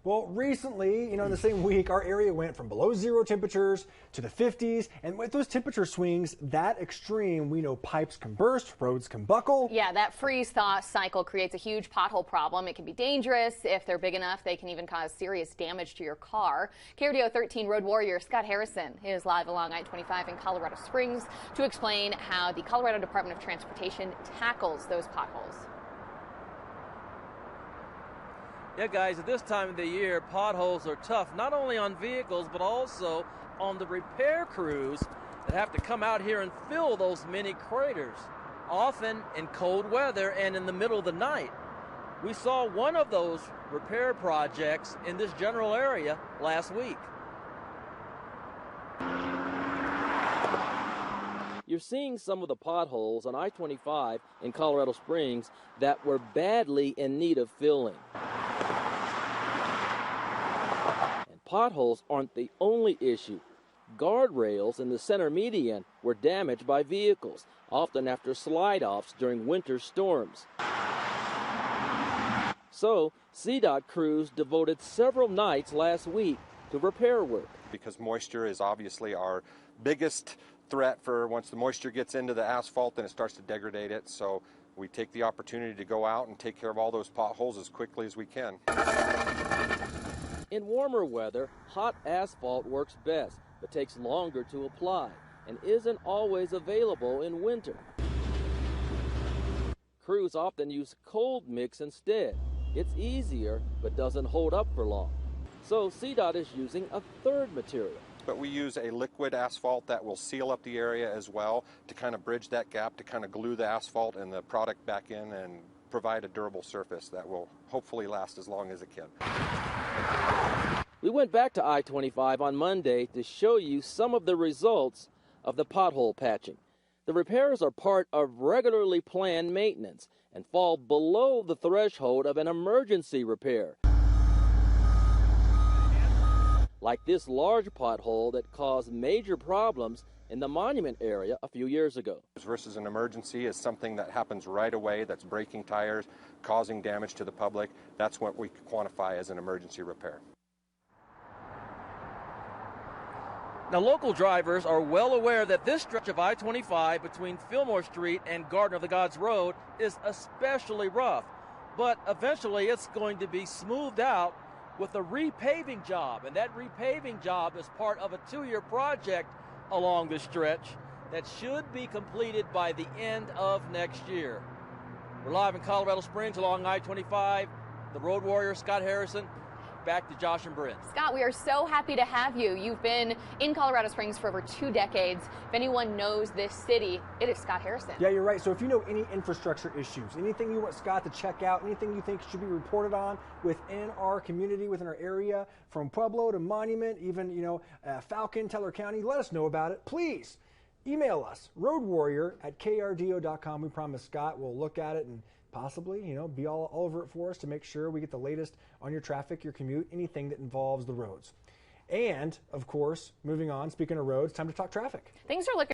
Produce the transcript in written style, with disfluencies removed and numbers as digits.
Well, recently, in the same week, our area went from below zero temperatures to the 50s. And with those temperature swings that extreme, we know pipes can burst, roads can buckle. Yeah, that freeze-thaw cycle creates a huge pothole problem. It can be dangerous. If they're big enough, they can even cause serious damage to your car. KRDO 13 road warrior Scott Harrison is live along I-25 in Colorado Springs to explain how the Colorado Department of Transportation tackles those potholes. Yeah, guys, at this time of the year, potholes are tough, not only on vehicles, but also on the repair crews that have to come out here and fill those many craters, often in cold weather and in the middle of the night. We saw one of those repair projects in this general area last week. You're seeing some of the potholes on I-25 in Colorado Springs that were badly in need of filling. Potholes aren't the only issue. Guardrails in the center median were damaged by vehicles, often after slide-offs during winter storms. So, CDOT crews devoted several nights last week to repair work. Because moisture is obviously our biggest threat for once the moisture gets into the asphalt, then it starts to degrade it. So we take the opportunity to go out and take care of all those potholes as quickly as we can. In warmer weather, hot asphalt works best, but takes longer to apply and isn't always available in winter. Crews often use cold mix instead. It's easier, but doesn't hold up for long. So CDOT is using a third material. But we use a liquid asphalt that will seal up the area as well to kind of bridge that gap, to kind of glue the asphalt and the product back in and provide a durable surface that will hopefully last as long as it can. We went back to I-25 on Monday to show you some of the results of the pothole patching. The repairs are part of regularly planned maintenance and fall below the threshold of an emergency repair. Like this large pothole that caused major problems in the Monument area a few years ago. Versus an emergency is something that happens right away, that's breaking tires, causing damage to the public. That's what we quantify as an emergency repair. Now, local drivers are well aware that this stretch of I-25 between Fillmore Street and Garden of the Gods Road is especially rough, but eventually it's going to be smoothed out with a repaving job, and that repaving job is part of a 2-year project along this stretch that should be completed by the end of next year. We're live in Colorado Springs along I-25. The road warrior, Scott Harrison. Back to Josh and Brent. Scott, we are so happy to have you. You've been in Colorado Springs for over 2 decades. If anyone knows this city, it is Scott Harrison. Yeah, you're right. So if you know any infrastructure issues, anything you want Scott to check out, anything you think should be reported on within our community, within our area, from Pueblo to Monument, even, Falcon, Teller County, let us know about it. Please email us, roadwarrior@krdo.com. We promise Scott will look at it and possibly, be all over it for us to make sure we get the latest on your traffic, your commute, anything that involves the roads. And, of course, moving on, speaking of roads, time to talk traffic. Things are looking